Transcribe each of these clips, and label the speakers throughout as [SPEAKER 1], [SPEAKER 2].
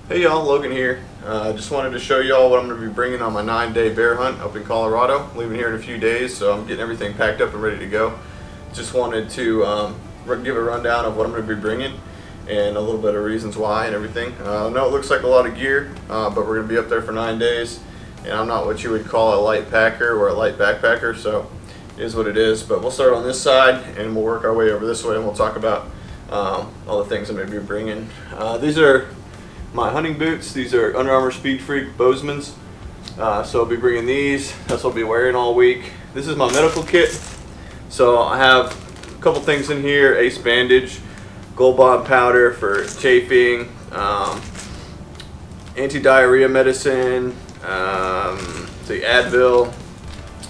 [SPEAKER 1] Hey y'all, Logan here. Just wanted to show y'all what I'm going to be bringing on my 9-day bear hunt up in Colorado. Leaving here in a few days, so I'm getting everything packed up and ready to go. Just wanted to give a rundown of what I'm going to be bringing and a little bit of reasons why and everything. I know it looks like a lot of gear, but we're going to be up there for 9 days, and I'm not what you would call a light packer or a light backpacker, so it is what it is. But we'll start on this side and we'll work our way over this way, and we'll talk about all the things I'm going to be bringing. These are my hunting boots. These are Under Armour Speed Freak Bozeman's. So I'll be bringing these. That's what I'll be wearing all week. This is my medical kit. So I have a couple things in here: Ace bandage, Gold Bond powder for chafing, anti-diarrhea medicine, the Advil,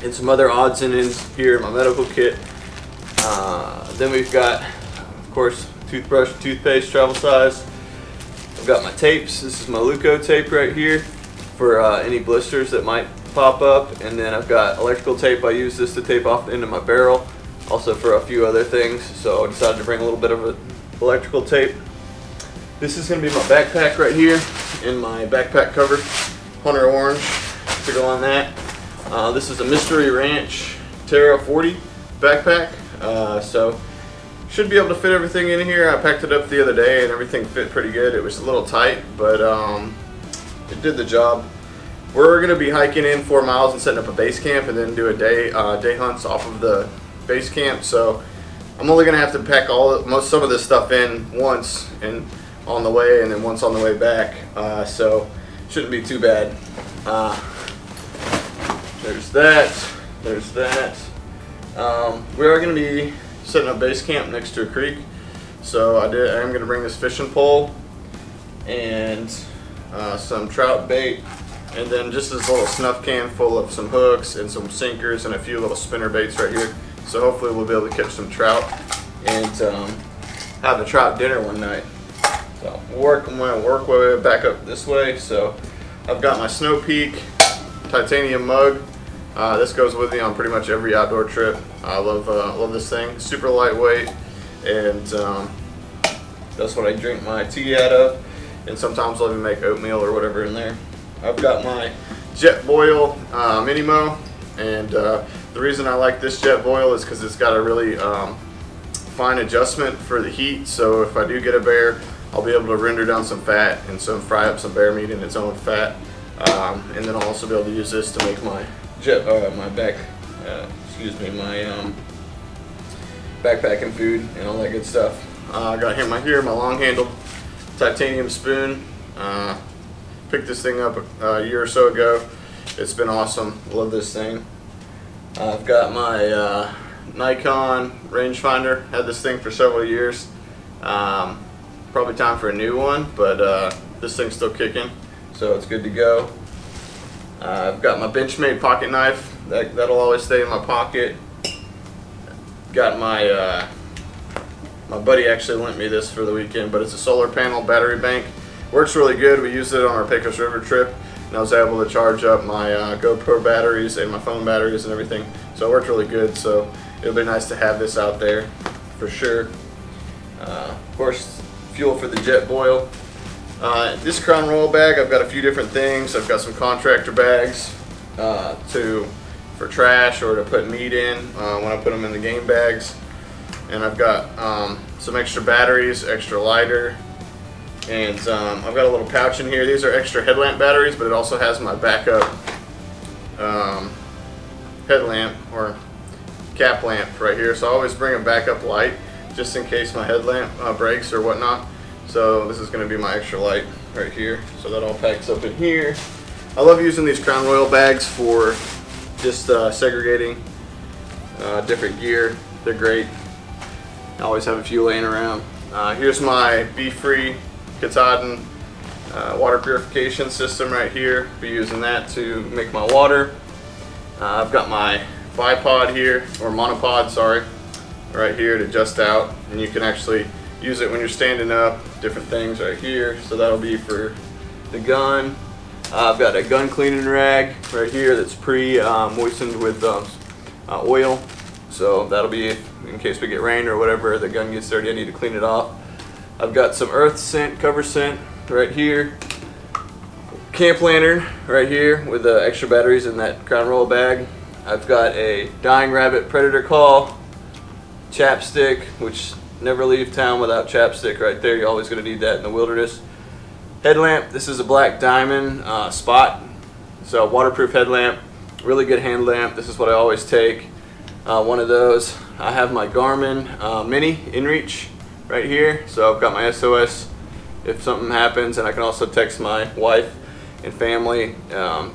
[SPEAKER 1] and some other odds and ends here in my medical kit. Then we've got, of course, toothbrush, toothpaste, travel size. I've got my tapes. This is my Luco tape right here for any blisters that might pop up, and then I've got electrical tape. I use this to tape off the end of my barrel, also for a few other things, so I decided to bring a little bit of electrical tape. This is going to be my backpack right here, and my backpack cover, Hunter Orange, to go on that. This is a Mystery Ranch Terra 40 backpack, so should be able to fit everything in here. I packed it up the other day and everything fit pretty good. It was a little tight, but it did the job. We're going to be hiking in 4 miles and setting up a base camp, and then do a day hunts off of the base camp. So I'm only going to have to pack some of this stuff in once and on the way, and then once on the way back. So shouldn't be too bad. There's that. There's that. We are going to be setting up base camp next to a creek, so I am going to bring this fishing pole and some trout bait, and then just this little snuff can full of some hooks and some sinkers and a few little spinner baits right here. So hopefully we'll be able to catch some trout and have a trout dinner one night. So I'm going to work my way back up this way. So I've got my Snow Peak titanium mug. This goes with me on pretty much every outdoor trip. I love this thing. Super lightweight, and that's what I drink my tea out of. And sometimes I'll even make oatmeal or whatever in there. I've got my Jetboil Minimo, and the reason I like this Jetboil is because it's got a really fine adjustment for the heat. So if I do get a bear, I'll be able to render down some fat and fry up some bear meat in its own fat. And then I'll also be able to use this to make my backpacking food and all that good stuff. I got here my long-handled titanium spoon. Picked this thing up a year or so ago. It's been awesome. Love this thing. I've got my Nikon rangefinder. Had this thing for several years. Probably time for a new one, but this thing's still kicking, so it's good to go. I've got my Benchmade pocket knife. That'll always stay in my pocket. Got my my buddy actually lent me this for the weekend, but it's a solar panel battery bank. Works really good. We used it on our Pecos River trip, and I was able to charge up my GoPro batteries and my phone batteries and everything. So it worked really good. So it'll be nice to have this out there for sure. Of course, fuel for the Jetboil. This Crown Royal bag, I've got a few different things. I've got some contractor bags for trash or to put meat in when I put them in the game bags. And I've got some extra batteries, extra lighter, and I've got a little pouch in here. These are extra headlamp batteries, but it also has my backup headlamp or cap lamp right here. So I always bring a backup light just in case my headlamp breaks or whatnot. So this is going to be my extra light right here. So that all packs up in here. I love using these Crown Royal bags for just segregating different gear. They're great. I always have a few laying around. Here's my BeFree Katahdin water purification system right here. Be using that to make my water. I've got my bipod here, or monopod, sorry, right here to just out, and you can actually use it when you're standing up, different things right here. So that'll be for the gun. I've got a gun cleaning rag right here that's moistened with oil. So that'll be in case we get rain or whatever, the gun gets dirty, I need to clean it off. I've got some earth scent, cover scent right here. camp lantern right here with the extra batteries in that Crown Royal bag. I've got a Dying Rabbit Predator Call, chapstick, which never leave town without chapstick right there. You're always going to need that in the wilderness. Headlamp, this is a Black Diamond Spot, so waterproof headlamp, really good hand lamp. This is what I always take, one of those. I have my Garmin Mini InReach right here, so I've got my SOS if something happens, and I can also text my wife and family,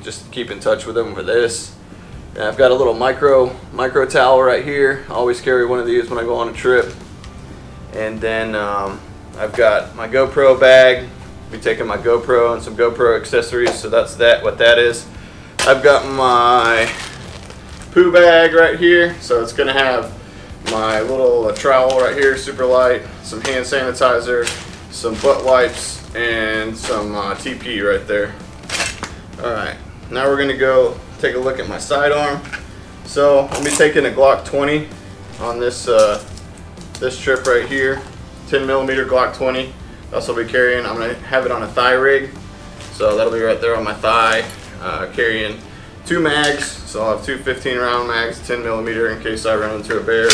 [SPEAKER 1] just keep in touch with them for this. And I've got a little micro towel right here. I always carry one of these when I go on a trip. And then I've got my GoPro bag. I'll be taking my GoPro and some GoPro accessories, so that's what that is. I've got my poo bag right here, so it's gonna have my little trowel right here, super light, some hand sanitizer, some butt wipes, and some TP right there. Alright, now we're gonna go take a look at my sidearm. So I'll be taking a Glock 20 on this this trip right here, 10mm Glock 20. That's what I'll be carrying. I'm gonna have it on a thigh rig, so that'll be right there on my thigh, carrying 2 mags. So I'll have 2 15-round mags, 10mm, in case I run into a bear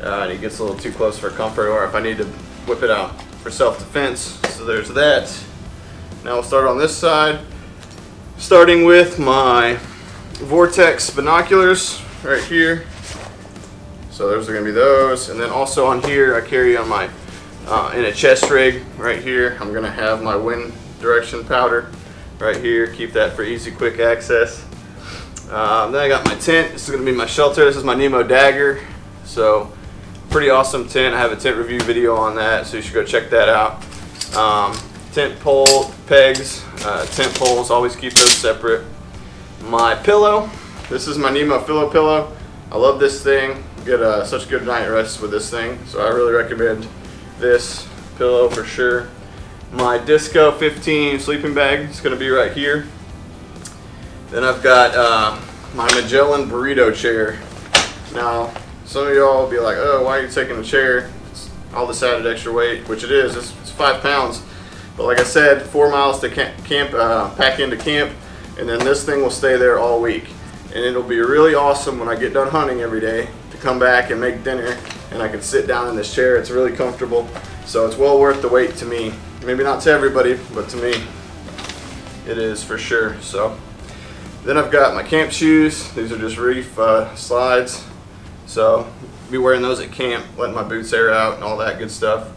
[SPEAKER 1] and he gets a little too close for comfort, or if I need to whip it out for self-defense. So there's that. Now we'll start on this side, starting with my Vortex binoculars right here. So those are going to be those, and then also on here I carry on my in a chest rig right here. I'm going to have my wind direction powder right here. Keep that for easy, quick access. Then I got my tent. This is going to be my shelter. This is my Nemo Dagger. So pretty awesome tent. I have a tent review video on that, so you should go check that out. Tent pole pegs, tent poles, always keep those separate. My pillow, this is my Nemo Pillow. I love this thing. Get such good night rest with this thing, so I really recommend this pillow for sure. My Disco 15 sleeping bag is going to be right here. Then I've got my Magellan burrito chair. Now, some of y'all will be like, oh, why are you taking a chair? It's all this added extra weight, which it is. It's 5 pounds. But like I said, 4 miles to pack into camp, and then this thing will stay there all week. And it'll be really awesome when I get done hunting every day to come back and make dinner, and I can sit down in this chair. It's really comfortable, so it's well worth the wait to me. Maybe not to everybody, but to me, it is for sure. So then I've got my camp shoes. These are just reef slides, so I'll be wearing those at camp, letting my boots air out and all that good stuff.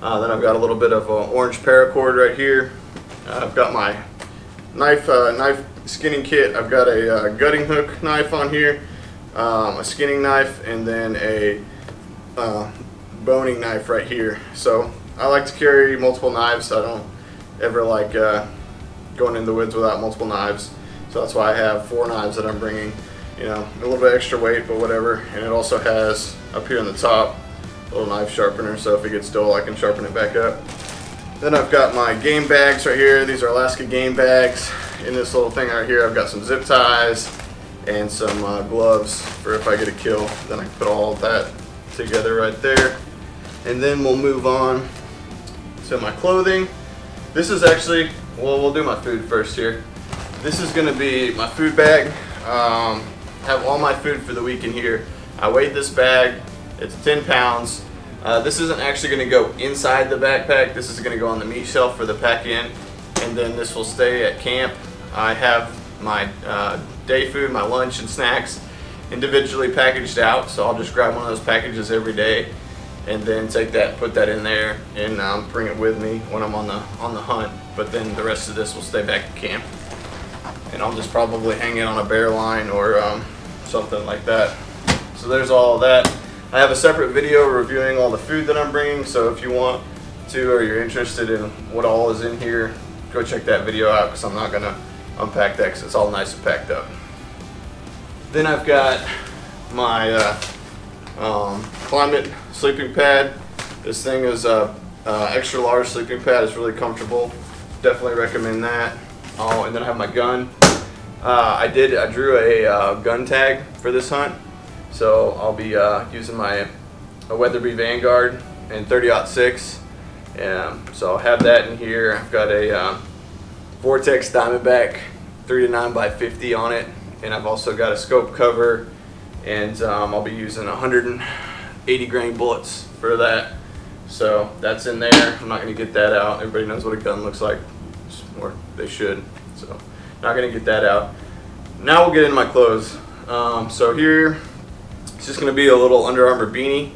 [SPEAKER 1] Then I've got a little bit of orange paracord right here. I've got my knife skinning kit. I've got a gutting hook knife on here, a skinning knife, and then a boning knife right here. So I like to carry multiple knives. I don't ever like going in the woods without multiple knives. So that's why I have 4 knives that I'm bringing. You know, a little bit extra weight, but whatever. And it also has up here on the top a little knife sharpener, so if it gets dull I can sharpen it back up. Then I've got my game bags right here. These are Alaska game bags. In this little thing right here I've got some zip ties and some gloves for if I get a kill. Then I can put all of that together right there. And then we'll move on to my clothing. This is actually, well, we'll do my food first here. This is going to be my food bag. Have all my food for the week in here. I weighed this bag. It's 10 pounds. This isn't actually going to go inside the backpack. This is going to go on the meat shelf for the pack in, and then this will stay at camp. I have my day food, my lunch and snacks individually packaged out, so I'll just grab one of those packages every day and then take that, put that in there, and bring it with me when I'm on the hunt. But then the rest of this will stay back at camp, and I'll just probably hang it on a bear line or something like that. So there's all of that. I have a separate video reviewing all the food that I'm bringing, so if you want to, or you're interested in what all is in here, go check that video out, because I'm not going to unpack that because it's all nice and packed up. Then I've got my Climate sleeping pad. This thing is a extra large sleeping pad. It's really comfortable. Definitely recommend that. Oh, and then I have my gun. I drew a gun tag for this hunt. So I'll be using a Weatherby Vanguard and 30-06. So I'll have that in here. I've got a Vortex Diamondback 3 to 9 by 50 on it, and I've also got a scope cover, and I'll be using 180 grain bullets for that. So that's in there. I'm not going to get that out. Everybody knows what a gun looks like, or they should. So not going to get that out. Now we'll get into my clothes. So here it's just going to be a little Under Armour beanie.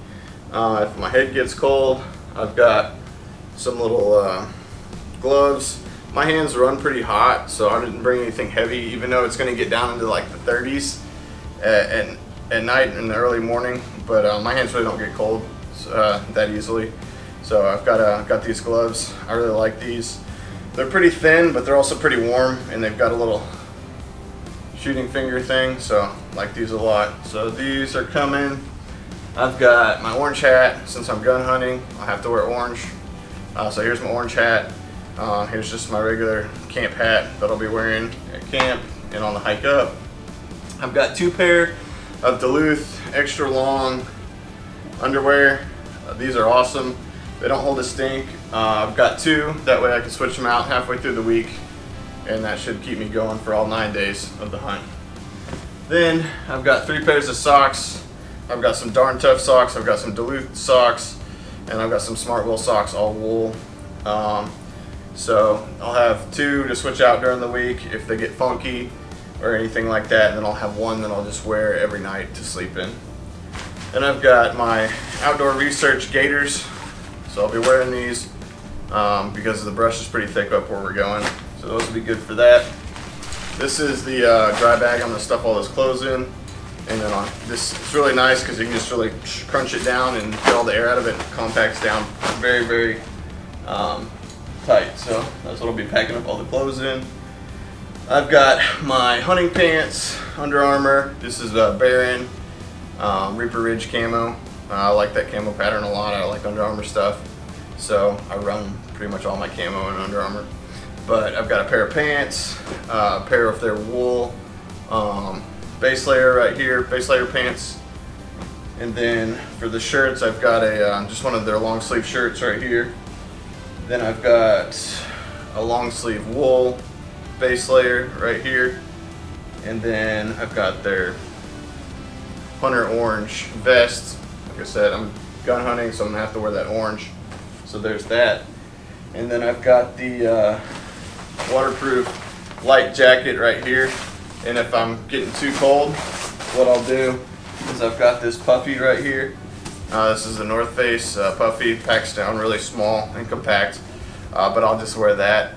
[SPEAKER 1] If my head gets cold, I've got some little gloves. My hands run pretty hot, so I didn't bring anything heavy, even though it's going to get down into like the 30s at night and in the early morning. But my hands really don't get cold that easily. So I've got these gloves. I really like these. They're pretty thin, but they're also pretty warm, and they've got a little shooting finger thing, so I like these a lot. So these are coming. I've got my orange hat. Since I'm gun hunting, I have to wear orange. So here's my orange hat. Here's just my regular camp hat that I'll be wearing at camp and on the hike up. I've got 2 pair of Duluth extra long underwear. These are awesome. They don't hold a stink. I've got 2, that way I can switch them out halfway through the week, and that should keep me going for all 9 days of the hunt. Then I've got 3 pairs of socks. I've got some Darn Tough socks, I've got some Duluth socks, and I've got some Smartwool socks, all wool. So I'll have 2 to switch out during the week if they get funky or anything like that, and then I'll have 1 that I'll just wear every night to sleep in. Then I've got my Outdoor Research gaiters. So I'll be wearing these because the brush is pretty thick up where we're going. So those will be good for that. This is the dry bag I'm going to stuff all those clothes in. And then this is really nice because you can just really crunch it down and get all the air out of it. It compacts down very, very tight. So that's what I'll be packing up all the clothes in. I've got my hunting pants, Under Armour. This is Baron Reaper Ridge camo. I like that camo pattern a lot. I like Under Armour stuff, so I run pretty much all my camo in Under Armour. But I've got a pair of pants, a pair of their wool base layer right here, base layer pants. And then for the shirts, I've got just one of their long sleeve shirts right here. Then I've got a long sleeve wool base layer right here. And then I've got their Hunter orange vest. Like I said, I'm gun hunting, so I'm gonna have to wear that orange. So there's that. And then I've got the waterproof light jacket right here. And if I'm getting too cold, what I'll do is I've got this puffy right here. This is the North Face puffy, packs down really small and compact. But I'll just wear that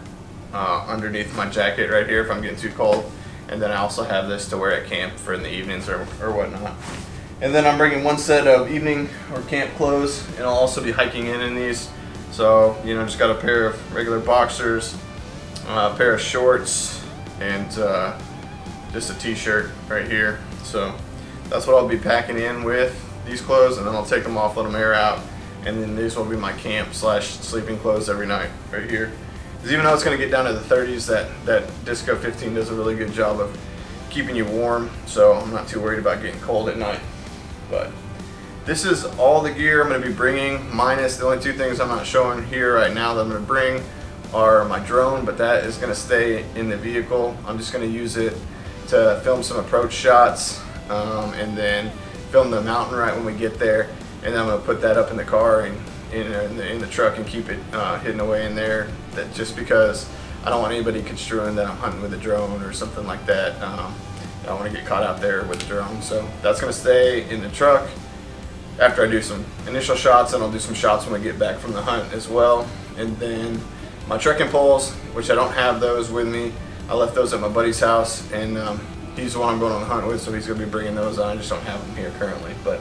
[SPEAKER 1] underneath my jacket right here if I'm getting too cold. And then I also have this to wear at camp for in the evenings or whatnot. And then I'm bringing 1 set of evening or camp clothes, and I'll also be hiking in these. So, you know, just got a pair of regular boxers, a pair of shorts, and just a t-shirt right here. So that's what I'll be packing in with these clothes, and then I'll take them off, let them air out, and then these will be my camp / sleeping clothes every night right here. Because even though it's going to get down to the 30s, that Disco 15 does a really good job of keeping you warm, so I'm not too worried about getting cold at night. But this is all the gear I'm going to be bringing, minus the only 2 things I'm not showing here right now that I'm going to bring are my drone, but that is going to stay in the vehicle. I'm just going to use it to film some approach shots and then film the mountain right when we get there, and then I'm going to put that up in the car and in the truck and keep it hidden away in there. That just because I don't want anybody construing that I'm hunting with a drone or something like that. I don't want to get caught out there with the drone. So that's going to stay in the truck after I do some initial shots, and I'll do some shots when we get back from the hunt as well. And then my trekking poles, which I don't have those with me. I left those at my buddy's house, and he's the one I'm going on the hunt with, so he's going to be bringing those on. I just don't have them here currently. But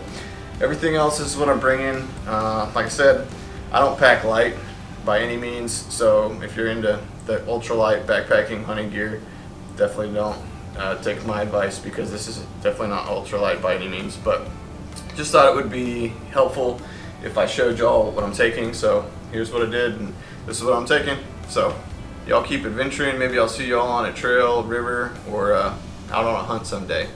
[SPEAKER 1] everything else is what I'm bringing. Like I said, I don't pack light by any means, so if you're into the ultralight backpacking hunting gear, definitely don't take my advice, because this is definitely not ultralight by any means. But just thought it would be helpful if I showed y'all what I'm taking. So here's what I did, and this is what I'm taking. So y'all keep adventuring. Maybe I'll see y'all on a trail, river, or out on a hunt someday.